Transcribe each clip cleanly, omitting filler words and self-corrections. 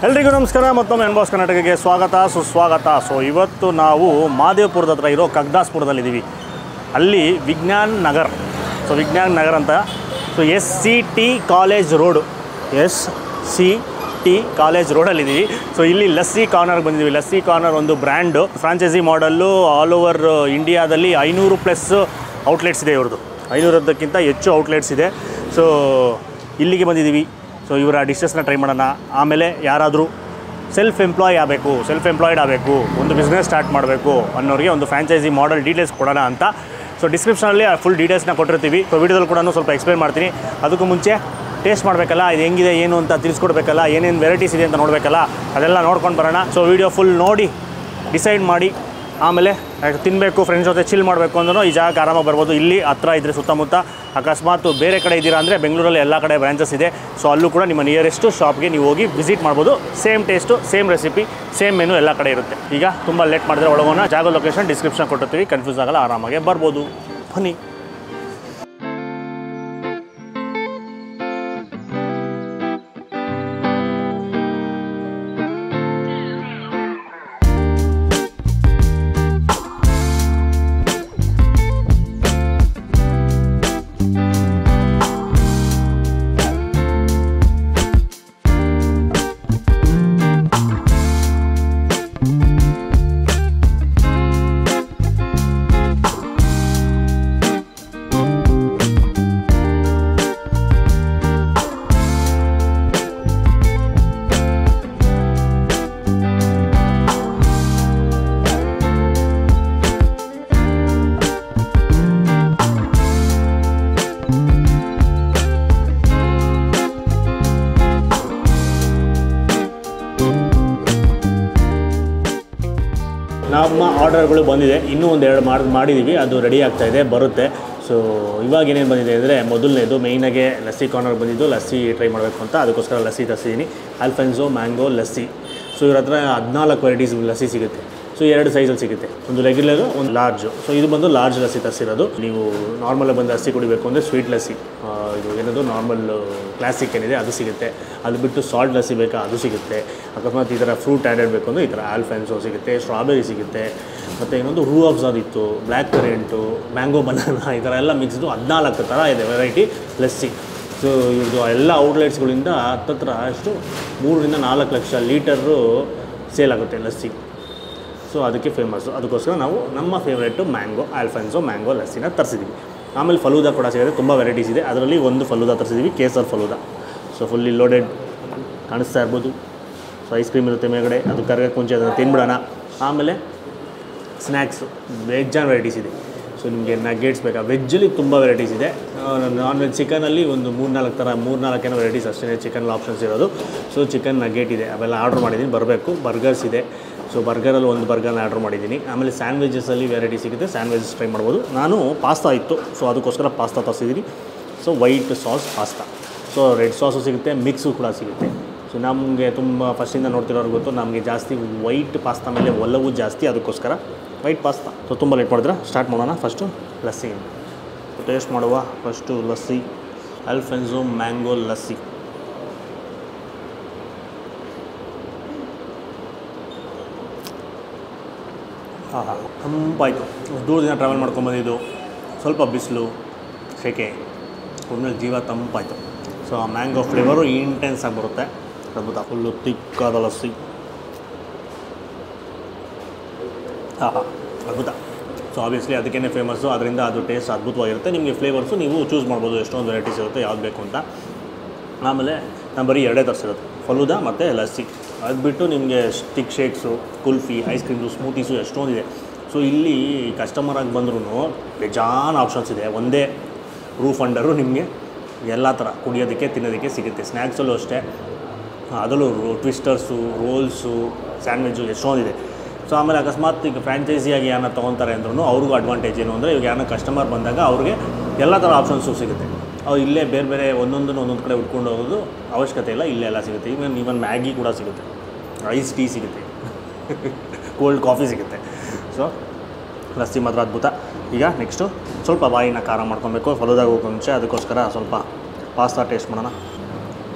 ಎಲ್ರಿಗೂ ನಮಸ್ಕಾರ. ಮತ್ತೊಮ್ಮೆ ಎನ್ಬಾಸ್ ಕರ್ನಾಟಕಕ್ಕೆ ಸ್ವಾಗತ ಸುಸ್ವಾಗತ. ಸೊ ಇವತ್ತು ನಾವು ಮಾದೇವಪುರದ ಹತ್ರ ಇರೋ ಕಗ್ದಾಸ್ಪುರದಲ್ಲಿದ್ದೀವಿ. ಅಲ್ಲಿ ವಿಜ್ಞಾನ್ ನಗರ್, ಸೊ ವಿಜ್ಞಾನ್ ನಗರ್ ಅಂತ, so SCT college road, SCT college ರೋಡಲ್ಲಿದ್ದೀವಿ. ಸೊ ಇಲ್ಲಿ ಲಸ್ಸಿ ಕಾರ್ನರ್ಗೆ ಬಂದಿದ್ದೀವಿ. ಲಸ್ಸಿ ಕಾರ್ನರ್ ಒಂದು ಬ್ರ್ಯಾಂಡು, ಫ್ರಾಂಚೈಸಿ ಮಾಡಲ್ಲು. ಆಲ್ ಓವರ್ ಇಂಡಿಯಾದಲ್ಲಿ 500+ ಔಟ್ಲೆಟ್ಸ್ ಇದೆ ಇವ್ರದ್ದು. 500ಕ್ಕಿಂತ ಹೆಚ್ಚು ಔಟ್ಲೆಟ್ಸ್ ಇದೆ. ಸೊ ಇಲ್ಲಿಗೆ ಬಂದಿದ್ದೀವಿ. ಸೊ ಇವರ ಡಿಶಸ್ನ ಟ್ರೈ ಮಾಡೋಣ. ಆಮೇಲೆ ಯಾರಾದರೂ ಸೆಲ್ಫ್ ಎಂಪ್ಲಾಯ್ಡ್ ಆಗಬೇಕು, ಒಂದು ಬಿಸ್ನೆಸ್ ಸ್ಟಾರ್ಟ್ ಮಾಡಬೇಕು ಅನ್ನೋರಿಗೆ ಒಂದು ಫ್ರಾಂಚೈಸಿ ಮಾಡಲ್ ಡೀಟೇಲ್ಸ್ ಕೊಡೋಣ ಅಂತ. ಸೊ ಡಿಸ್ಕ್ರಿಪ್ಷನಲ್ಲಿ ಫುಲ್ ಡೀಟೇಲ್ಸ್ನ ಕೊಟ್ಟಿರ್ತೀವಿ. ಸೊ ವೀಡಿಯೋದಲ್ಲಿ ಕೂಡ ಸ್ವಲ್ಪ ಎಕ್ಸ್ಪ್ಲೇನ್ ಮಾಡ್ತೀನಿ. ಅದಕ್ಕೂ ಮುಂಚೆ ಟೇಸ್ಟ್ ಮಾಡಬೇಕಲ್ಲ, ಇದು ಹೆಂಗಿದೆ ಏನು ಅಂತ ತಿಳಿಸ್ಕೊಡ್ಬೇಕಲ್ಲ, ಏನೇನು ವೆರೈಟೀಸ್ ಇದೆ ಅಂತ ನೋಡಬೇಕಲ್ಲ, ಅದೆಲ್ಲ ನೋಡ್ಕೊಂಡು ಬರೋಣ. ಸೊ ವೀಡಿಯೋ ಫುಲ್ ನೋಡಿ ಡಿಸೈಡ್ ಮಾಡಿ ಆಮೇಲೆ ತಿನ್ನಬೇಕು, ಫ್ರೆಂಡ್ಸ್ ಜೊತೆ ಚಿಲ್ ಮಾಡಬೇಕು ಅಂದ್ರೂ ಈ ಜಾಗಕ್ಕೆ ಆರಾಮಾಗಿ ಬರ್ಬೋದು. ಇಲ್ಲಿ ಹತ್ರ ಇದ್ದರೆ ಸುತ್ತಮುತ್ತ, ಅಕಸ್ಮಾತ್ ಬೇರೆ ಕಡೆ ಇದ್ದೀರಾ ಅಂದರೆ ಬೆಂಗಳೂರಲ್ಲಿ ಎಲ್ಲ ಕಡೆ ಬ್ರಾಂಚಸ್ ಇದೆ. ಸೊ ಅಲ್ಲೂ ಕೂಡ ನಿಮ್ಮ ನಿಯರೆಸ್ಟ್ ಶಾಪ್ಗೆ ನೀವು ಹೋಗಿ ವಿಸಿಟ್ ಮಾಡ್ಬೋದು. Same taste, same recipe, same menu ಎಲ್ಲ ಕಡೆ ಇರುತ್ತೆ. ಈಗ ತುಂಬ ಲೇಟ್ ಮಾಡಿದ್ರೆ ಒಳಗೋಣ. ಜಾಗ ಲೊಕೇಶನ್ ಡಿಸ್ಕ್ರಿಪ್ಷನ್ ಕೊಟ್ಟಿರ್ತೀವಿ, ಕನ್ಫ್ಯೂಸ್ ಆಗಲ್ಲ, ಆರಾಮಾಗೆ ಬರ್ಬೋದು. ಬನ್ನಿ. ನಮ್ಮ ಆರ್ಡರ್ಗಳು ಬಂದಿದೆ, ಇನ್ನೂ ಒಂದೆರಡು ಮಾಡಿದ್ದೀವಿ, ಅದು ರೆಡಿ ಆಗ್ತಾಯಿದೆ, ಬರುತ್ತೆ. ಸೊ ಇವಾಗ ಏನೇನು ಬಂದಿದೆ ಅಂದರೆ, ಮೊದಲನೇದು ಮೇಯ್ನಾಗೆ ಲಸ್ಸಿ ಕಾರ್ನರ್ ಬಂದಿದ್ದು. ಲಸ್ಸಿ ಟ್ರೈ ಮಾಡಬೇಕು ಅಂತ ಅದಕ್ಕೋಸ್ಕರ ಲಸ್ಸಿ ತರಿಸಿದ್ದೀನಿ. Alphonso mango lassi. ಸೊ ಇವ್ರ ಹತ್ರ 14 ವೆರೈಟೀಸ್ ಲಸ್ಸಿ ಸಿಗುತ್ತೆ. ಸೊ 2 ಸೈಜಲ್ಲಿ ಸಿಗುತ್ತೆ, ಒಂದು ರೆಗ್ಯುಲರು, ಒಂದು ಲಾರ್ಜು. ಸೊ ಇದು ಬಂದು ಲಾರ್ಜ್ ಲಸ್ಸಿ ತರಿಸಿರೋದು. ನೀವು ನಾರ್ಮಲಾಗಿ ಬಂದು ಲಸ್ಸಿ ಕುಡಿಬೇಕು ಅಂದರೆ ಸ್ವೀಟ್ ಲಸ್ಸಿ, ಇದು ಏನದು ನಾರ್ಮಲ್ ಕ್ಲಾಸಿಕ್ ಏನಿದೆ ಅದು ಸಿಗುತ್ತೆ. ಅದು ಬಿಟ್ಟು ಸಾಲ್ಟ್ ಲಸ್ಸಿ ಬೇಕಾ ಅದು ಸಿಗುತ್ತೆ. ಅಕಸ್ಮಾತ್ ಈ ಥರ ಫ್ರೂಟ್ ಆ್ಯಡೆಡ್ ಬೇಕು ಅಂದರೆ ಈ ಥರ ಆಲ್ಫೆನ್ಸೋ ಸಿಗುತ್ತೆ, ಸ್ಟ್ರಾಬೆರಿ ಸಿಗುತ್ತೆ, ಮತ್ತು ಇನ್ನೊಂದು ರೂ ಅಫ್ಜಾದ್ ಇತ್ತು, ಬ್ಲ್ಯಾಕ್ ಕರೆಂಟು, ಮ್ಯಾಂಗೋ ಬನಾನಾ, ಈ ಥರ ಎಲ್ಲ ಮಿಕ್ಸ್ಡು 14 ಥರ ಇದೆ ವೆರೈಟಿ ಲಸ್ಸಿ. ಸೊ ಇದು ಎಲ್ಲ ಔಟ್ಲೆಟ್ಸ್ಗಳಿಂದ ಹತ್ತತ್ರ ಅಷ್ಟು 3 ರಿಂದ 4 ಲಕ್ಷ ಲೀಟರು ಸೇಲ್ ಆಗುತ್ತೆ ಲಸ್ಸಿ. ಸೊ ಅದಕ್ಕೆ ಫೇಮಸ್ಸು. ಅದಕ್ಕೋಸ್ಕರ ನಾವು ನಮ್ಮ ಫೇವ್ರೇಟು ಆಲ್ಫೆನ್ಸೋ ಮ್ಯಾಂಗೋ ಲಸ್ಸಿನ ತರಿಸಿದ್ದೀವಿ. ಆಮೇಲೆ ಫಲೂದಾ ಕೂಡ ಸಿಗುತ್ತೆ, ತುಂಬ ವೆರೈಟೀಸ್ ಇದೆ. ಅದರಲ್ಲಿ ಒಂದು ಫಲೂದಾ ತರಿಸಿದ್ದೀವಿ, kesar falooda. So fully loaded ಕಾಣಿಸ್ತಾ ಇರ್ಬೋದು. ಸೊ ಐಸ್ ಕ್ರೀಮ್ ಇರುತ್ತೆ ಮೇಲ್ಗಡೆ, ಅದು ಕರಗಕ್ಕೆ ಮುಂಚೆ ಅದನ್ನು ತಿನ್ಬಿಡೋಣ. ಆಮೇಲೆ ಸ್ನ್ಯಾಕ್ಸು ವೆಜ್ ಆ್ಯಂಡ್ ವೆರೈಟೀಸ್ ಇದೆ. ಸೊ ನಿಮಗೆ ನಗ್ಗೆಟ್ಸ್ ಬೇಕಾ, ವೆಜ್ಜಲ್ಲಿ ತುಂಬ ವೆರೈಟೀಸ್ ಇದೆ. ನಾನ್ ವೆಜ್ ಚಿಕನಲ್ಲಿ ಒಂದು 3-4 ಏನೋ ವೆರೈಟೀಸ್ ಅಷ್ಟೇ ಚಿಕನ್ ಆಪ್ಷನ್ಸ್ ಇರೋದು. ಸೊ ಚಿಕನ್ ನಗ್ಗೆಟ್ ಇದೆ, ಅವೆಲ್ಲ ಆರ್ಡ್ರ್ ಮಾಡಿದ್ದೀನಿ, ಬರಬೇಕು. ಬರ್ಗರ್ಸ್ ಇದೆ. ಸೊ ಬರ್ಗರಲ್ಲಿ ಒಂದು ಬರ್ಗರ್ನ ಆರ್ಡ್ರ್ ಮಾಡಿದ್ದೀನಿ. ಆಮೇಲೆ ಸ್ಯಾಂಡ್ವಿಚಸಲ್ಲಿ ವೆರೈಟಿ ಸಿಗುತ್ತೆ, ಸ್ಯಾಂಡ್ವಿಚಸ್ ಟ್ರೈ ಮಾಡ್ಬೋದು. ನಾನು ಪಾಸ್ತಾ ಇತ್ತು, ಸೊ ಅದಕ್ಕೋಸ್ಕರ ಪಾಸ್ತಾ ತರಿಸಿದ್ದೀನಿ. So white sauce pasta. So red sauce ಸಿಗುತ್ತೆ, ಮಿಕ್ಸು ಕೂಡ ಸಿಗುತ್ತೆ. ಸೊ ನಮಗೆ ತುಂಬ ಫಸ್ಟಿಂದ ನೋಡ್ತಿರೋರು ಗೊತ್ತು, ನಮಗೆ ಜಾಸ್ತಿ ವೈಟ್ ಪಾಸ್ತಾ ಮೇಲೆ ಒಲವು ಜಾಸ್ತಿ, ಅದಕ್ಕೋಸ್ಕರ ವೈಟ್ ಪಾಸ್ತಾ. ಸೊ ತುಂಬ ಲೇಟ್ ಮಾಡಿದ್ರೆ ಸ್ಟಾರ್ಟ್ ಮಾಡೋಣ. ಫಸ್ಟು ಲಸ್ಸಿ ಟೇಸ್ಟ್ ಮಾಡುವ. First lassi, Alfonso mango lassi. ಹಾಂ ತಂಪಾಯಿತು. ದೂರ ದಿನ ಟ್ರಾವೆಲ್ ಮಾಡ್ಕೊಂಬಂದಿದ್ದು, ಸ್ವಲ್ಪ ಬಿಸಿಲು ಸೆಕೆ, ಒಮ್ಮೆಲೆ ಜೀವ ತಂಪಾಯಿತು. ಸೊ ಆ ಮ್ಯಾಂಗೋ ಫ್ಲೇವರು ಇಂಟೆನ್ಸ್ ಆಗಿ ಬರುತ್ತೆ. ಅದ್ಭುತ, ಫುಲ್ಲು ತಿಕ್ಕಾದ ಲಸ್ಸಿ. ಹಾಂ ಅದ್ಭುತ. ಸೊ ಆಬ್ವಿಯಸ್ಲಿ ಅದಕ್ಕೇ ಫೇಮಸ್ಸು, ಅದರಿಂದ ಅದು ಟೇಸ್ಟ್ ಅದ್ಭುತವಾಗಿರುತ್ತೆ. ನಿಮಗೆ ಫ್ಲೇವರ್ಸು ನೀವು ಚೂಸ್ ಮಾಡ್ಬೋದು, ಎಷ್ಟೊಂದು ವೆರೈಟೀಸ್ ಇರುತ್ತೆ, ಯಾವ್ದು ಬೇಕು ಅಂತ. ಆಮೇಲೆ ನಾನು ಬರೀ 2 ತರಿಸಿರೋದು, ಫಲೂದಾ ಮತ್ತು ಲಸ್ಸಿ. ಅದು ಬಿಟ್ಟು ನಿಮಗೆ stick shakes, kulfi, ice creams, smoothies ಎಷ್ಟೊಂದಿದೆ. ಸೊ ಇಲ್ಲಿ ಕಸ್ಟಮರಾಗಿ ಬಂದ್ರೂ ಬೇಜಾನ್ ಆಪ್ಷನ್ಸ್ ಇದೆ. ಒಂದೇ ರೂಫ್ ಅಂಡರು ನಿಮಗೆ ಎಲ್ಲ ಥರ ಕುಡಿಯೋದಕ್ಕೆ ತಿನ್ನೋದಕ್ಕೆ ಸಿಗುತ್ತೆ. ಸ್ನ್ಯಾಕ್ಸಲ್ಲೂ ಅಷ್ಟೇ, ಅದರಲ್ಲೂ ಟ್ವಿಸ್ಟರ್ಸು, ರೋಲ್ಸು, ಸ್ಯಾಂಡ್ವಿಚ್ಚು ಎಷ್ಟೊಂದಿದೆ. ಸೊ ಆಮೇಲೆ ಅಕಸ್ಮಾತ್ ಈಗ ಫ್ರಾಂಚೈಸಿಯಾಗಿ ಯಾರನ್ನ ತೊಗೊತಾರೆ ಅಂದ್ರೂ ಅವ್ರಿಗೂ ಅಡ್ವಾಂಟೇಜ್ ಏನು ಅಂದರೆ, ಇವಾಗ ಯಾರನ್ನ ಕಸ್ಟಮರ್ ಬಂದಾಗ ಅವ್ರಿಗೆ ಎಲ್ಲ ಥರ ಆಪ್ಷನ್ಸು ಸಿಗುತ್ತೆ. ಅವ್ರು ಇಲ್ಲೇ ಬೇರೆ ಬೇರೆ ಒಂದೊಂದು ಕಡೆ ಉಟ್ಕೊಂಡು ಹೋಗೋದು ಅವಶ್ಯಕತೆ ಇಲ್ಲ, ಇಲ್ಲೇ ಎಲ್ಲ ಸಿಗುತ್ತೆ. ಈವನ್ ಮ್ಯಾಗಿ ಕೂಡ ಸಿಗುತ್ತೆ, ಐಸ್ ಟೀ ಸಿಗುತ್ತೆ, ಕೋಲ್ಡ್ ಕಾಫಿ ಸಿಗುತ್ತೆ. ಸೊ ಲಸ್ಸಿ ಮಾತ್ರ ಅದ್ಭುತ. ಈಗ ನೆಕ್ಸ್ಟು ಸ್ವಲ್ಪ ಬಾಯಿನ ಖಾರ ಮಾಡ್ಕೊಬೇಕು ಫಲೂದಾಗ ಹೋಗೋ ಮುಂಚೆ, ಅದಕ್ಕೋಸ್ಕರ ಸ್ವಲ್ಪ ಪಾಸ್ತಾ ಟೇಸ್ಟ್ ಮಾಡೋಣ.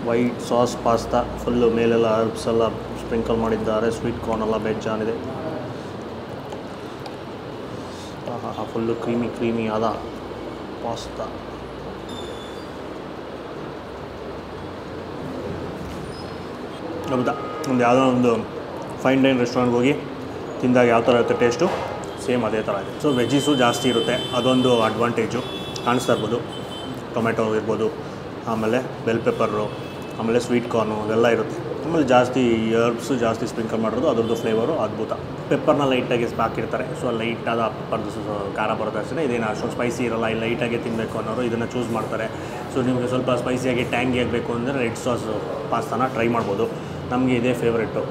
ವೈಟ್ ಸಾಸ್ ಪಾಸ್ತಾ ಫುಲ್ಲು ಮೇಲೆಲ್ಲ ಹರ್ಬ್ಸ್ ಎಲ್ಲ ಸ್ಪ್ರಿಂಕಲ್ ಮಾಡಿದ್ದಾರೆ. ಸ್ವೀಟ್ ಕಾರ್ನ್ ಎಲ್ಲ ಬೇಜಾನಿದೆ. ಫುಲ್ಲು ಕ್ರೀಮಿ ಆದ ಪಾಸ್ತಾ. ಹೌದಾ, ಒಂದು ಯಾವುದೋ ಒಂದು ಫೈನ್ ಡೈನ್ ರೆಸ್ಟೋರೆಂಟ್ಗೆ ಹೋಗಿ ತಿಂದಾಗ ಯಾವ ಥರ ಇರುತ್ತೆ ಟೇಸ್ಟು, ಸೇಮ್ ಅದೇ ಥರ ಇದೆ. ಸೊ ವೆಜ್ಜೀಸು ಜಾಸ್ತಿ ಇರುತ್ತೆ, ಅದೊಂದು ಅಡ್ವಾಂಟೇಜು ಕಾಣಿಸ್ತಾ ಇರ್ಬೋದು. ಟೊಮೆಟೊ ಇರ್ಬೋದು, ಆಮೇಲೆ ಬೆಲ್ ಪೆಪ್ಪರು, ಆಮೇಲೆ ಸ್ವೀಟ್ ಕಾರ್ನು ಅದೆಲ್ಲ ಇರುತ್ತೆ. ಆಮೇಲೆ ಜಾಸ್ತಿ ಹರ್ಬ್ಸು ಜಾಸ್ತಿ ಸ್ಪ್ರಿಂಕಲ್ ಮಾಡೋದು, ಅದ್ರದ್ದು ಫ್ಲೇವರು ಅದ್ಭುತ. ಪೆಪ್ಪರ್ನ ಲೈಟಾಗಿ ಹಾಕಿರ್ತಾರೆ. ಸೊ ಲೈಟಾದ ಪೆಪ್ಪರ್ದು ಖಾರ ಬರುತ್ತೆ ಅಷ್ಟೇ. ಇದೇನು ಅಷ್ಟೊಂದು ಸ್ಪೈಸಿ ಇರೋಲ್ಲ, ಇಲ್ಲಿ ಲೈಟಾಗಿ ತಿನ್ನಬೇಕು ಅನ್ನೋರು ಇದನ್ನು ಚೂಸ್ ಮಾಡ್ತಾರೆ. ಸೊ ನಿಮಗೆ ಸ್ವಲ್ಪ ಸ್ಪೈಸಿಯಾಗಿ ಟ್ಯಾಂಗಿ ಆಗಬೇಕು ಅಂದರೆ ರೆಡ್ ಸಾಸ್ ಪಾಸ್ತಾನ ಟ್ರೈ ಮಾಡ್ಬೋದು. ನಮಗೆ ಇದೇ ಫೇವ್ರೇಟು,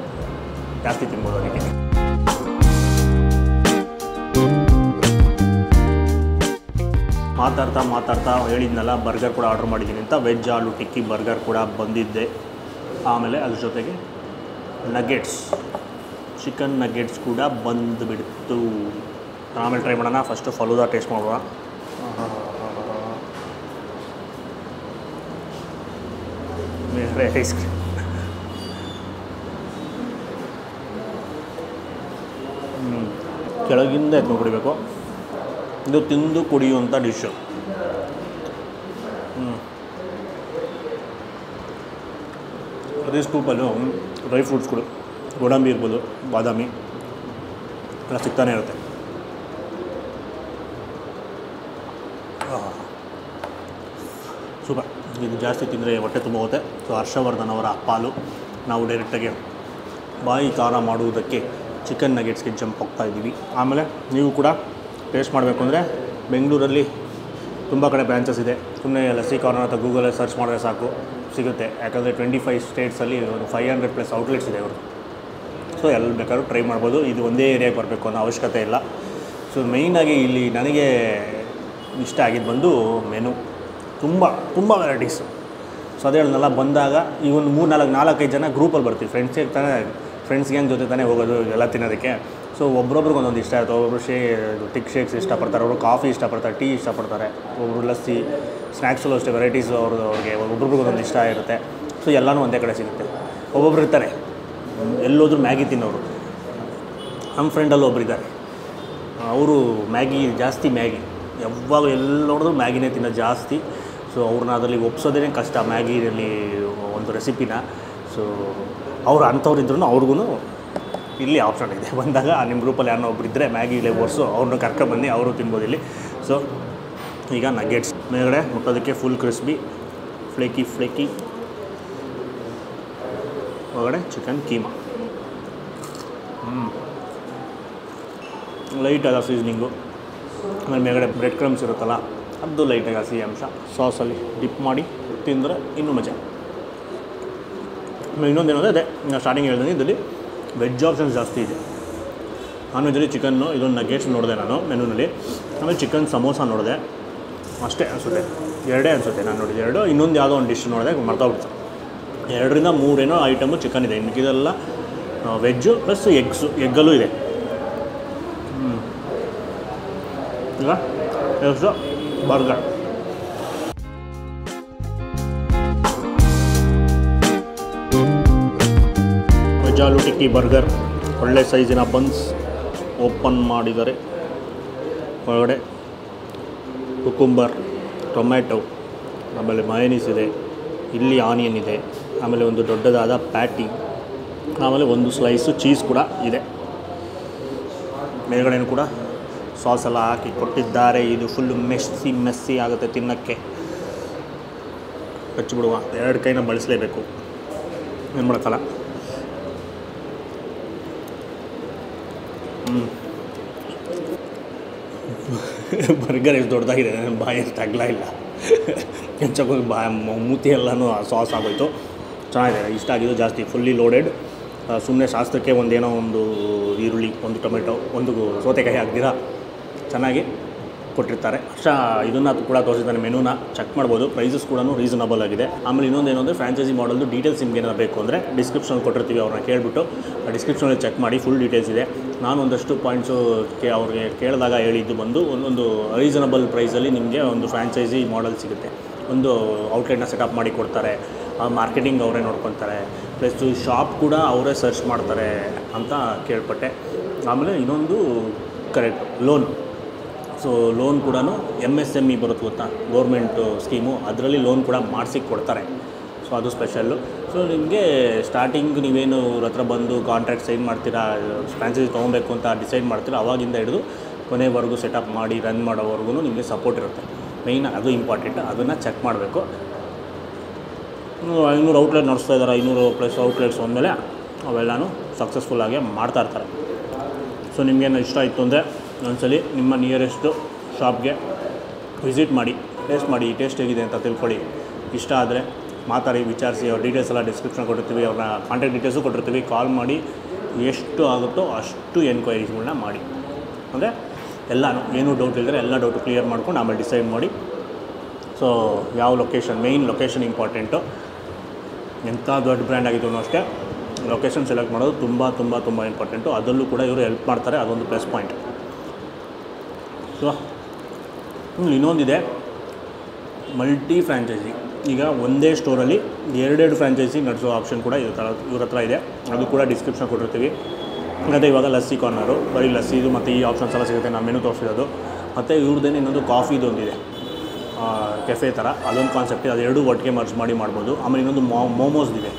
ಜಾಸ್ತಿ ತಿನ್ಬೋದು ಅದಕ್ಕೆ. ಮಾತಾಡ್ತಾ ಹೇಳಿದ್ನಲ್ಲ ಬರ್ಗರ್ ಕೂಡ ಆರ್ಡ್ರ್ ಮಾಡಿದ್ದೀನಿ ಅಂತ. ವೆಜ್ ಆಲೂ ಟಿಕ್ಕಿ ಬರ್ಗರ್ ಕೂಡ ಬಂದಿದ್ದೆ. ಆಮೇಲೆ ಅದ್ರ ಜೊತೆಗೆ ನಗೆಟ್ಸ್, ಚಿಕನ್ ನಗೆಟ್ಸ್ ಕೂಡ ಬಂದುಬಿಡ್ತು. ಆಮೇಲೆ ಟ್ರೈ ಮಾಡೋಣ. ಫಸ್ಟು ಫಲೂದಾ ಟೇಸ್ಟ್ ಮಾಡುವ. ಬೇರೆ ಐಸ್ ಕ್ರೀಮ್. ಕೆಳಗಿಂದ ಎತ್ಕೊಂಡು ಕುಡಿಬೇಕು. ಇದು ತಿಂದು ಕುಡಿಯುವಂಥ ಡಿಶ್ಶು. ಪ್ರತಿ ಸ್ಕೂಪಲ್ಲೂ ಡ್ರೈ ಫ್ರೂಟ್ಸ್ಗಳು, ಗೋಡಂಬಿ ಇರ್ಬೋದು, ಬಾದಾಮಿ ಎಲ್ಲ ಸಿಗ್ತಾನೆ ಇರುತ್ತೆ. ಸೂಪರ್. ಇದು ಜಾಸ್ತಿ ತಿಂದರೆ ಹೊಟ್ಟೆ ತುಂಬ ಹೋಗುತ್ತೆ. ಸೊ ಹರ್ಷವರ್ಧನ್ ಅವರ ಪಾಲು. ನಾವು ಡೈರೆಕ್ಟಾಗಿ ಬಾಯಿ ಖಾರ ಮಾಡುವುದಕ್ಕೆ ಚಿಕನ್ ನಗೆಟ್ಸ್ಗೆ ಜಂಪ್ ಹೋಗ್ತಾ ಇದ್ದೀವಿ. ಆಮೇಲೆ ನೀವು ಕೂಡ ಟೇಸ್ಟ್ ಮಾಡಬೇಕು ಅಂದರೆ ಬೆಂಗಳೂರಲ್ಲಿ ತುಂಬ ಕಡೆ ಬ್ರಾಂಚಸ್ ಇದೆ. ಸುಮ್ಮನೆ ಲಸ್ಸಿ ಕಾರ್ನರ್ ಅಥವಾ ಗೂಗಲಲ್ಲಿ ಸರ್ಚ್ ಮಾಡಿದ್ರೆ ಸಾಕು, ಸಿಗುತ್ತೆ. ಯಾಕಂದರೆ 25 ಸ್ಟೇಟ್ಸಲ್ಲಿ ಒಂದು 500+ ಔಟ್ಲೆಟ್ಸ್ ಇದೆ ಅವರು. ಸೊ ಎಲ್ಲಿ ಬೇಕಾದ್ರೂ ಟ್ರೈ ಮಾಡ್ಬೋದು. ಇದು ಒಂದೇ ಏರಿಯಾಗೆ ಬರಬೇಕು ಅನ್ನೋ ಅವಶ್ಯಕತೆ ಇಲ್ಲ. ಸೊ ಮೇಯ್ನಾಗಿ ಇಲ್ಲಿ ನನಗೆ ಇಷ್ಟ ಆಗಿದ್ದು ಬಂದು ಮೆನು. ತುಂಬ ವೆರೈಟೀಸು. ಸೊ ಅದೇ ಹೇಳಿದ್ನಲ್ಲ, ಬಂದಾಗ ಈ ಒಂದು 4-5 ಜನ ಗ್ರೂಪಲ್ಲಿ ಬರ್ತೀವಿ. ಫ್ರೆಂಡ್ಸ್ ಗ್ಯಾಂಗ್ ಜೊತೆ ತಾನೇ ಹೋಗೋದು ಎಲ್ಲ ತಿನ್ನೋದಕ್ಕೆ. ಸೊ ಒಬ್ರೊಬ್ರಿಗೆ ಒಂದೊಂದು ಇಷ್ಟ ಆಯಿತು. ಒಬ್ಬೊಬ್ರು ಟಿಕ್ ಶೇಕ್ಸ್ ಇಷ್ಟಪಡ್ತಾರೆ, ಅವರು ಕಾಫಿ ಇಷ್ಟಪಡ್ತಾರೆ, ಟೀ ಇಷ್ಟಪಡ್ತಾರೆ, ಒಬ್ಬರು ಲಸ್ಸಿ, ಸ್ನ್ಯಾಕ್ಸಲ್ಲೂ ಅಷ್ಟೇ ವೆರೈಟೀಸು ಅವ್ರಿಗೆ ಒಬ್ರೊಬ್ರಿಗೆ ಒಂದೊಂದು ಇಷ್ಟ ಇರುತ್ತೆ. ಸೊ ಎಲ್ಲನೂ ಒಂದೇ ಕಡೆ ಸಿಗುತ್ತೆ. ಒಬ್ಬೊಬ್ರು ಇರ್ತಾರೆ ಎಲ್ಲೋದ್ರೂ ಮ್ಯಾಗಿ ತಿನ್ನೋರು. ನಮ್ಮ ಫ್ರೆಂಡಲ್ಲಿ ಒಬ್ಬರಿದ್ದಾರೆ, ಅವರು ಜಾಸ್ತಿ ಮ್ಯಾಗಿ ಯಾವಾಗ ಎಲ್ಲಿ ನೋಡಿದ್ರು ಮ್ಯಾಗಿನೇ ತಿನ್ನೋದು ಜಾಸ್ತಿ. ಸೊ ಅವ್ರನ್ನ ಅದರಲ್ಲಿ ಒಪ್ಸೋದೇ ಕಷ್ಟ ಮ್ಯಾಗಿಯಲ್ಲಿ ಒಂದು ರೆಸಿಪಿನ. ಸೊ ಅವ್ರು ಅಂಥವ್ರು ಇದ್ರೂ ಅವ್ರಿಗೂ ಇಲ್ಲಿ ಆಪ್ಷನ್ ಇದೆ. ಬಂದಾಗ ನಿಮ್ಮ ಗ್ರೂಪಲ್ಲಿ ಯಾರನ್ನೋ ಒಬ್ರು ಇದ್ದರೆ ಮ್ಯಾಗಿ ಲೇಬರ್ಸು ಅವ್ರನ್ನ ಕರ್ಕೊಂಡ್ಬಂದು ಅವರು ತಿನ್ಬೋದು ಇಲ್ಲಿ. ಸೊ ಈಗ ನಗೆಟ್ಸ್ ಮೇಲ್ಗಡೆ ಮುಟ್ಟೋದಕ್ಕೆ ಫುಲ್ ಕ್ರಿಸ್ಪಿ, ಫ್ಲೇಕಿ, ಒಳಗಡೆ ಚಿಕನ್ ಕೀಮಾ, ಲೈಟಾದ ಸೀಸ್ನಿಂಗು. ಆಮೇಲೆ ಮೇಲ್ಗಡೆ ಬ್ರೆಡ್ ಕ್ರಮ್ಸ್ ಇರುತ್ತಲ್ಲ, ಅದು ಲೈಟಾಗಿ ಹಸಿ ಅಂಶ. ಸಾಸಲ್ಲಿ ಡಿಪ್ ಮಾಡಿ ತಿಂದರೆ ಇನ್ನೂ ಮಜಾ. ಆಮೇಲೆ ಇನ್ನೊಂದೇನಂದರೆ ಅದೇ ನಾನು ಸ್ಟಾರ್ಟಿಂಗ್ ಹೇಳಿದೆ, ಇದರಲ್ಲಿ ವೆಜ್ ಆಪ್ಷನ್ಸ್ ಜಾಸ್ತಿ ಇದೆ. ನಾನ್ ವೆಜ್ಜಲ್ಲಿ ಚಿಕನ್ನು ಇದೊಂದು ನಗೆಟ್ಸ್ ನೋಡಿದೆ ನಾನು ಮೆನುನಲ್ಲಿ. ಆಮೇಲೆ ಚಿಕನ್ ಸಮೋಸ ನೋಡಿದೆ, ಅಷ್ಟೇ ಅನಿಸುತ್ತೆ. ಎರಡೇ ಅನಿಸುತ್ತೆ ನಾನು ನೋಡಿದೆ, ಎರಡು. ಇನ್ನೊಂದು ಯಾವುದೋ ಒಂದು ಡಿಶ್ ನೋಡಿದೆ, ಮರ್ತೋಗ್ಬಿಡ್ತು. 2-3 ಐಟಮು ಚಿಕನ್ ಇದೆ. ಇದೆಲ್ಲ ವೆಜ್ಜು ಪ್ಲಸ್ ಎಗ್ಗಲ್ಲೂ ಇದೆ. ಈಗ ಎಷ್ಟು ಬರ್ಗರ್. ವೆಜ್ ಆಲೂ ಟಿಕ್ಕಿ ಬರ್ಗರ್, ಒಳ್ಳೆ ಸೈಜಿನ ಬನ್ಸ್ ಓಪನ್ ಮಾಡಿದ್ದಾರೆ. ಒಳಗಡೆ ಕುಕುಂಬರ್, ಟೊಮ್ಯಾಟೊ, ಆಮೇಲೆ ಮಯೋನೀಸ್ ಇದೆ, ಇಲ್ಲಿ ಆನಿಯನ್ ಇದೆ, ಆಮೇಲೆ ಒಂದು ದೊಡ್ಡದಾದ ಪ್ಯಾಟಿ, ಆಮೇಲೆ ಒಂದು ಸ್ಲೈಸು ಚೀಸ್ ಕೂಡ ಇದೆ. ಮೇಲ್ಗಡೆನೂ ಕೂಡ ಸಾಸ್ ಎಲ್ಲ ಹಾಕಿ ಕೊಟ್ಟಿದ್ದಾರೆ. ಇದು ಫುಲ್ಲು ಮೆಸ್ಸಿ ಆಗುತ್ತೆ ತಿನ್ನೋಕ್ಕೆ. ಹಚ್ಚಿಬಿಡುವ, 2 ಕೈನ ಬಳಸಲೇಬೇಕು, ಏನು ಮಾಡೋಕ್ಕಲ್ಲ. ಬರ್ಗರ್ ಎಷ್ಟು ದೊಡ್ಡದಾಗಿದೆ, ನನ್ನ ಬಾಯಿ ಎಷ್ಟು ಅಗಲ ಇಲ್ಲ. ಹೆಚ್ಚಾಗಿ ಮೂತಿ ಎಲ್ಲನೂ ಸಾಸ್ ಆಗೋಯ್ತು. ಚೆನ್ನಾಗಿದೆ, ಇಷ್ಟ ಆಗಿದ್ದು ಜಾಸ್ತಿ. Fully loaded. ಸುಮ್ಮನೆ ಶಾಸ್ತ್ರಕ್ಕೆ ಒಂದೇನೋ ಒಂದು ಈರುಳ್ಳಿ, ಒಂದು ಟೊಮೆಟೊ, ಒಂದು ಸೌತೆಕಾಯಿ ಹಾಕ್ದಿರಾ ಚೆನ್ನಾಗಿ ಕೊಟ್ಟಿರ್ತಾರೆ. ಇದನ್ನು ಕೂಡ ತೋರಿಸಿದ್ದಾನೆ, ಮೆನುನ ಚೆಕ್ ಮಾಡ್ಬೋದು. ಪ್ರೈಸಸ್ ಕೂಡ ರೀಸನಬಲ್ ಆಗಿದೆ. ಆಮೇಲೆ ಇನ್ನೊಂದೇನು ಅಂದರೆ ಫ್ರಾಂಚೈಸಿ ಮಾಡಲ್ದು ಡೀಟೇಲ್ಸ್ ನಿಮ್ಗೆ ಏನಾರು ಬೇಕು ಅಂದರೆ ಡಿಸ್ಕ್ರಿಪ್ಷನಲ್ಲಿ ಕೊಟ್ಟಿರ್ತೀವಿ, ಅವ್ರನ್ನ ಕೇಳಿಬಿಟ್ಟು ಡಿಸ್ಕ್ರಿಪ್ಷನಲ್ಲಿ ಚೆಕ್ ಮಾಡಿ, ಫುಲ್ ಡೀಟೇಲ್ಸ್ ಇದೆ. ನಾನು ಒಂದಷ್ಟು ಪಾಯಿಂಟ್ಸು ಅವ್ರಿಗೆ ಕೇಳಿದಾಗ ಹೇಳಿದ್ದು ಬಂದು ಒಂದೊಂದು ರೀಸನಬಲ್ ಪ್ರೈಸಲ್ಲಿ ನಿಮಗೆ ಒಂದು ಫ್ರಾಂಚೈಸಿ ಮಾಡೆಲ್ ಸಿಗುತ್ತೆ. ಒಂದು ಔಟ್ಲೆಟ್ನ ಸೆಟಪ್ ಮಾಡಿ ಕೊಡ್ತಾರೆ. ಮಾರ್ಕೆಟಿಂಗ್ ಅವರೇ ನೋಡ್ಕೊತಾರೆ, ಪ್ಲಸ್ ಶಾಪ್ ಕೂಡ ಅವರೇ ಸರ್ಚ್ ಮಾಡ್ತಾರೆ ಅಂತ ಕೇಳ್ಪಟ್ಟೆ. ಆಮೇಲೆ ಇನ್ನೊಂದು ಕರೆಕ್ಟ್ ಲೋನ್. ಸೊ ಲೋನ್ ಕೂಡ MSME ಬರುತ್ತೆ ಗೊತ್ತಾ, ಗೌರ್ಮೆಂಟು ಸ್ಕೀಮು, ಅದರಲ್ಲಿ ಲೋನ್ ಕೂಡ ಮಾಡಿಸಿ ಕೊಡ್ತಾರೆ. ಸೊ ಅದು ಸ್ಪೆಷಲ್ಲು. ಸೊ ನಿಮಗೆ ಸ್ಟಾರ್ಟಿಂಗ್ ನೀವೇನು ಇವ್ರ ಹತ್ರ ಬಂದು ಕಾಂಟ್ರಾಕ್ಟ್ ಸೈನ್ ಮಾಡ್ತೀರಾ, ಫ್ರಾಂಚೈಸಿ ತೊಗೊಬೇಕು ಅಂತ ಡಿಸೈಡ್ ಮಾಡ್ತೀರಾ, ಅವಾಗಿಂದ ಹಿಡಿದು ಕೊನೆವರೆಗೂ ಸೆಟಪ್ ಮಾಡಿ ರನ್ ಮಾಡೋವರೆಗೂ ನಿಮಗೆ ಸಪೋರ್ಟ್ ಇರುತ್ತೆ. ಮೇಯ್ನ್ ಅದು ಇಂಪಾರ್ಟೆಂಟ್, ಅದನ್ನು ಚೆಕ್ ಮಾಡಬೇಕು. 500 ಔಟ್ಲೆಟ್ ನಡೆಸ್ತಾ ಇದ್ದಾರೆ, 500+ ಔಟ್ಲೆಟ್ಸ್ ಅಂದಮೇಲೆ ಅವೆಲ್ಲನೂ ಸಕ್ಸಸ್ಫುಲ್ಲಾಗಿ ಮಾಡ್ತಾಯಿರ್ತಾರೆ. ಸೊ ನಿಮಗೇನು ಇಷ್ಟ ಆಯಿತು ಅಂದರೆ ಒಂದ್ಸಲಿ ನಿಮ್ಮ ನಿಯರೆಸ್ಟು ಶಾಪ್ಗೆ ವಿಸಿಟ್ ಮಾಡಿ, ಟೇಸ್ಟ್ ಮಾಡಿ, ಟೇಸ್ಟ್ ಹೇಗಿದೆ ಅಂತ ತಿಳ್ಕೊಳ್ಳಿ. ಇಷ್ಟ ಆದರೆ ಮಾತಾಡಿ, ವಿಚಾರಿಸಿ. ಅವ್ರ ಡೀಟೇಲ್ಸ್ ಎಲ್ಲ ಡಿಸ್ಕ್ರಿಪ್ಷನ್ ಕೊಟ್ಟಿರ್ತೀವಿ, ಅವ್ರನ್ನ ಕಾಂಟ್ಯಾಕ್ಟ್ ಡೀಟೇಲ್ಸು ಕೊಟ್ಟಿರ್ತೀವಿ. ಕಾಲ್ ಮಾಡಿ ಎಷ್ಟು ಆಗುತ್ತೋ ಅಷ್ಟು ಎನ್ಕ್ವೈರೀಸ್ಗಳನ್ನ ಮಾಡಿ. ಅಂದರೆ ಎಲ್ಲನೂ ಏನೂ ಡೌಟ್ ಇಲ್ಲದ್ರೆ ಎಲ್ಲ ಡೌಟು ಕ್ಲಿಯರ್ ಮಾಡ್ಕೊಂಡು ಆಮೇಲೆ ಡಿಸೈಡ್ ಮಾಡಿ. ಸೊ ಯಾವ ಲೊಕೇಶನ್, ಮೇಯ್ನ್ ಲೊಕೇಶನ್ ಇಂಪಾರ್ಟೆಂಟು. ಎಂಥ ದೊಡ್ಡ ಬ್ರ್ಯಾಂಡ್ ಆಗಿದ್ರು ಅಷ್ಟೇ ಲೊಕೇಶನ್ ಸೆಲೆಕ್ಟ್ ಮಾಡೋದು ತುಂಬ ಇಂಪಾರ್ಟೆಂಟು. ಅದರಲ್ಲೂ ಕೂಡ ಇವರು ಹೆಲ್ಪ್ ಮಾಡ್ತಾರೆ, ಅದೊಂದು ಪ್ಲಸ್ ಪಾಯಿಂಟ್. ಸೊ ಇನ್ನೊಂದಿದೆ ಮಲ್ಟಿ ಫ್ರ್ಯಾಂಚೈಸಿ. ಈಗ ಒಂದೇ ಸ್ಟೋರಲ್ಲಿ 2 ಫ್ರ್ಯಾಂಚೈಸಿ ನಡೆಸೋ ಆಪ್ಷನ್ ಕೂಡ ಇವ್ರ ಹತ್ರ ಇದೆ, ಅದು ಕೂಡ ಡಿಸ್ಕ್ರಿಪ್ಷನ್ ಕೊಟ್ಟಿರ್ತೀವಿ. ಮತ್ತು ಇವಾಗ ಲಸ್ಸಿ ಕಾರ್ನರು, ಬರೀ ಲಸ್ಸಿದು ಮತ್ತು ಈ ಆಪ್ಷನ್ಸ್ ಎಲ್ಲ ಸಿಗುತ್ತೆ, ನಾನು ಮೆನು ತೋರಿಸಿರೋದು. ಮತ್ತು ಇವ್ರದ್ದೇನೆ ಇನ್ನೊಂದು ಕಾಫಿದೊಂದಿದೆ, ಕೆಫೆ ಥರ, ಅದೊಂದು ಕಾನ್ಸೆಪ್ಟ್ ಇದೆ. ಅದು 2 ಒಟ್ಟಿಗೆ ಮರ್ಜ್ ಮಾಡಿ ಮಾಡ್ಬೋದು. ಆಮೇಲೆ ಇನ್ನೊಂದು ಮೋಮೋಸ್ದಿದೆ.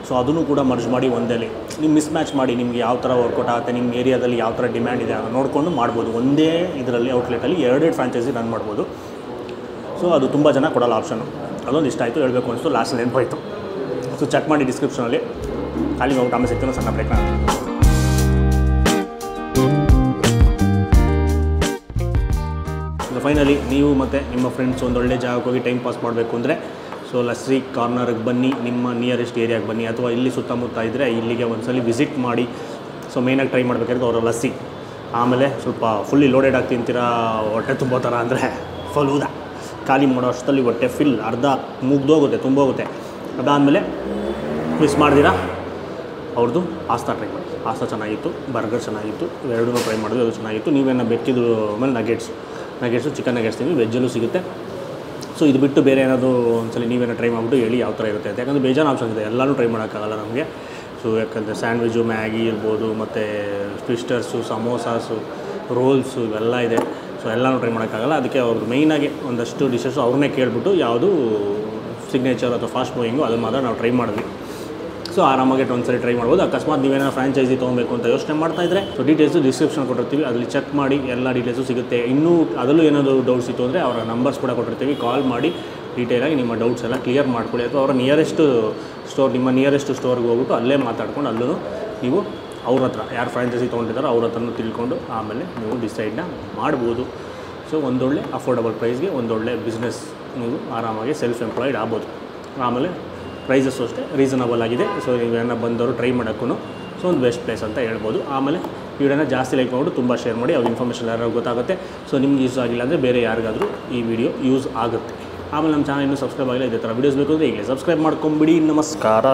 ಸೊ ಅದನ್ನು ಕೂಡ ಮರ್ಜ್ ಮಾಡಿ ಒಂದಲ್ಲಿ ನೀವು ಮಿಸ್ ಮ್ಯಾಚ್ ಮಾಡಿ ನಿಮಗೆ ಯಾವ ಥರ ವರ್ಕೌಟ್ ಆಗುತ್ತೆ, ನಿಮ್ಮ ಏರಿಯಾದಲ್ಲಿ ಯಾವ ಥರ ಡಿಮ್ಯಾಂಡ್ ಇದೆ ಅದನ್ನು ನೋಡಿಕೊಂಡು ಮಾಡ್ಬೋದು. ಒಂದೇ ಇದರಲ್ಲಿ ಔಟ್ಲೆಟಲ್ಲಿ 2 ಫ್ರಾಂಚೈಸಿ ರನ್ ಮಾಡ್ಬೋದು. ಸೊ ಅದು ತುಂಬ ಜನ ಕೊಡೋಲ್ಲ ಆಪ್ಷನು. ಅದೊಂದು ಇಷ್ಟ ಆಯಿತು, ಹೇಳಬೇಕು ಅನಿಸ್ತು, ಲಾಸ್ಟ್ ನೆನಪಾಯಿತು. ಸೊ ಚೆಕ್ ಮಾಡಿ ಡಿಸ್ಕ್ರಿಪ್ಷನಲ್ಲಿ. ಖಾಲಿ ಹೋಗ್ಬಿಟ್ಟು ಆಮೇಲೆ ಸಿಗ್ತಾನೆ ಸಣ್ಣ ಬ್ರೇಕ್ನ. ಫೈನಲಿ ನೀವು ಮತ್ತು ನಿಮ್ಮ ಫ್ರೆಂಡ್ಸ್ ಒಂದೊಳ್ಳೆ ಜಾಗಕ್ಕೆ ಹೋಗಿ ಟೈಮ್ ಪಾಸ್ ಮಾಡಬೇಕು ಅಂದರೆ ಸೊ ಲಸ್ಸಿ ಕಾರ್ನರ್ಗೆ ಬನ್ನಿ, ನಿಮ್ಮ ನಿಯರೆಸ್ಟ್ ಏರಿಯಾಗೆ ಬನ್ನಿ, ಅಥವಾ ಇಲ್ಲಿ ಸುತ್ತಮುತ್ತ ಇದ್ದರೆ ಇಲ್ಲಿಗೆ ಒಂದ್ಸಲಿ ವಿಸಿಟ್ ಮಾಡಿ. ಸೊ ಮೇಯ್ನಾಗಿ ಟ್ರೈ ಮಾಡಬೇಕಾದ್ರೆ ಅವರ ಲಸ್ಸಿ, ಆಮೇಲೆ ಸ್ವಲ್ಪ ಫುಲ್ಲಿ ಲೋಡೆಡ್ ಆಗಿ ತಿಂತೀರಾ, ಹೊಟ್ಟೆ ತುಂಬೋ ಥರ ಅಂದರೆ ಫಲೂದ ಖಾಲಿ ಮಾಡೋ ಅಷ್ಟರಲ್ಲಿ ಹೊಟ್ಟೆ ಫಿಲ್ ಅರ್ಧ ಮುಗ್ದೋಗುತ್ತೆ, ತುಂಬೋಗುತ್ತೆ. ಅದಾದಮೇಲೆ ಮಿಸ್ ಮಾಡ್ದಿರಾ ಅವ್ರದ್ದು ಪಾಸ್ತಾ ಟ್ರೈ ಮಾಡಿ. ಪಾಸ್ತಾ ಚೆನ್ನಾಗಿತ್ತು, ಬರ್ಗರ್ ಚೆನ್ನಾಗಿತ್ತು, ಎರಡೂ ಟ್ರೈ ಮಾಡಿದ್ವಿ, ಅದು ಚೆನ್ನಾಗಿತ್ತು. ನೀವೇನು ಬೇಕಿದ್ರು ಆಮೇಲೆ ನಗೆಟ್ಸು ಚಿಕನ್ ನಗೆಟ್ಸ್ ತಿಂವಿ, ವೆಜ್ಜಲ್ಲೂ ಸಿಗುತ್ತೆ. ಸೊ ಇದು ಬಿಟ್ಟು ಬೇರೆ ಏನಾದರೂ ಒಂದ್ಸಲಿ ನೀವೇನೋ ಟ್ರೈ ಮಾಡಿಬಿಟ್ಟು ಹೇಳಿ ಯಾವ ಥರ ಇರುತ್ತೆ ಅಂತ. ಯಾಕಂದರೆ ಬೇಜಾರು ಆಪ್ಷನ್ ಇದೆ, ಎಲ್ಲನೂ ಟ್ರೈ ಮಾಡೋಕ್ಕಾಗಲ್ಲ ನಮಗೆ. ಸೊ ಯಾಕಂದರೆ ಸ್ಯಾಂಡ್ವಿಚ್ಚು, ಮ್ಯಾಗಿ ಇರ್ಬೋದು, ಮತ್ತು ಟ್ವಿಸ್ಟರ್ಸು, ಸಮೋಸಾಸು, ರೋಲ್ಸು ಇವೆಲ್ಲ ಇದೆ. ಸೊ ಎಲ್ಲನೂ ಟ್ರೈ ಮಾಡೋಕ್ಕಾಗಲ್ಲ. ಅದಕ್ಕೆ ಅವ್ರದ್ದು ಮೇಯ್ನಾಗಿ ಒಂದಷ್ಟು ಡಿಶಸ್ಸು ಅವ್ರನ್ನೇ ಕೇಳಿಬಿಟ್ಟು ಯಾವುದು ಸಿಗ್ನೇಚರ್ ಅಥವಾ ಫಾಸ್ಟ್ ಮೂವಿಂಗು ಅದನ್ನು ಮಾತ್ರ ನಾವು ಟ್ರೈ ಮಾಡಿದ್ವಿ. ಸೊ ಆರಾಮಾಗಿ ಒಂದ್ಸರಿ ಟ್ರೈ ಮಾಡ್ಬೋದು. ಅಕಸ್ಮಾತ್ ನೀವೇನಾದ್ರು ಫ್ರಾಂಚೈಸಿ ತೊಗೊಬೇಕು ಅಂತ ಯೋಚನೆ ಮಾಡ್ತಾಯಿದ್ರೆ ಸೊ ಡೀಟೇಲ್ಸು ಡಿಸ್ಕ್ರಿಪ್ಷನ್ ಕೊಟ್ಟಿರ್ತೀವಿ, ಅಲ್ಲಿ ಚೆಕ್ ಮಾಡಿ ಎಲ್ಲ ಡೀಟೇಲ್ಸು ಸಿಗುತ್ತೆ. ಇನ್ನೂ ಅದರಲ್ಲೂ ಏನಾದರೂ ಡೌಟ್ಸ್ ಇತ್ತು ಅಂದರೆ ಅವರ ನಂಬರ್ಸ್ ಕೂಡ ಕೊಟ್ಟಿರ್ತೀವಿ, ಕಾಲ್ ಮಾಡಿ ಡೀಟೇಲಾಗಿ ನಿಮ್ಮ ಡೌಟ್ಸ್ ಎಲ್ಲ ಕ್ಲಿಯರ್ ಮಾಡ್ಕೊಳ್ಳಿ. ಅಥವಾ ಅವರ ನಿಮ್ಮ ನಿಯರೆಸ್ಟ್ ಸ್ಟೋರ್ಗೆ ಹೋಗ್ಬಿಟ್ಟು ಅಲ್ಲೇ ಮಾತಾಡ್ಕೊಂಡು ಅಲ್ಲೂ ನೀವು ಅವ್ರ ಹತ್ರ ಯಾರು ಫ್ರಾಂಚೈಸಿ ತೊಗೊಂಡಿದ್ದಾರೋ ಅವ್ರ ಹತ್ರನೂ ತಿಳ್ಕೊಂಡು ಆಮೇಲೆ ನೀವು ಡಿಸೈಡ್ನ ಮಾಡ್ಬೋದು. ಸೊ ಒಂದೊಳ್ಳೆ ಅಫೋರ್ಡಬಲ್ ಪ್ರೈಸ್ಗೆ ಒಂದೊಳ್ಳೆ ಬಿಸ್ನೆಸ್ ನೀವು ಆರಾಮಾಗಿ ಸೆಲ್ಫ್ ಎಂಪ್ಲಾಯ್ಡ್ ಆಗ್ಬೋದು. ಆಮೇಲೆ ಪ್ರೈಸಸ್ಸು ಅಷ್ಟೇ ರೀಸನಬಲ್ ಆಗಿದೆ. ಸೊ ನೀವೇನ ಬಂದವರು ಟ್ರೈ ಮಾಡೋಕ್ಕೂ ಸೊ ಒಂದು ಬೆಸ್ಟ್ ಪ್ಲೇಸ್ ಅಂತ ಹೇಳ್ಬೋದು. ಆಮೇಲೆ ವಿಡಿಯೋನ ಜಾಸ್ತಿ ಲೈಕ್ ಮಾಡಿಬಿಟ್ಟು ತುಂಬ ಶೇರ್ ಮಾಡಿ, ಅವ್ರ ಇನ್ಫಾರ್ಮೇಷನ್ ಯಾರು ಗೊತ್ತಾಗುತ್ತೆ. ಸೊ ನಿಮ್ಗೆ ಯೂಸ್ ಆಗಿಲ್ಲ ಅಂದರೆ ಬೇರೆ ಯಾರಿಗಾದರೂ ಈ ವಿಡಿಯೋ ಯೂಸ್ ಆಗುತ್ತೆ. ಆಮೇಲೆ ನಮ್ಮ ಚಾನಲ್ ಇನ್ನೂ ಸಬ್ಸ್ಕ್ರೈಬ್ ಆಗಿಲ್ಲ, ಇದೇ ಥರ ವೀಡಿಯೋಸ್ ಬೇಕು ಅಂದರೆ ಈಗಲೇ ಸಬ್ಸ್ಕ್ರೈಬ್ ಮಾಡ್ಕೊಂಬಿಡಿ. ನಮಸ್ಕಾರ.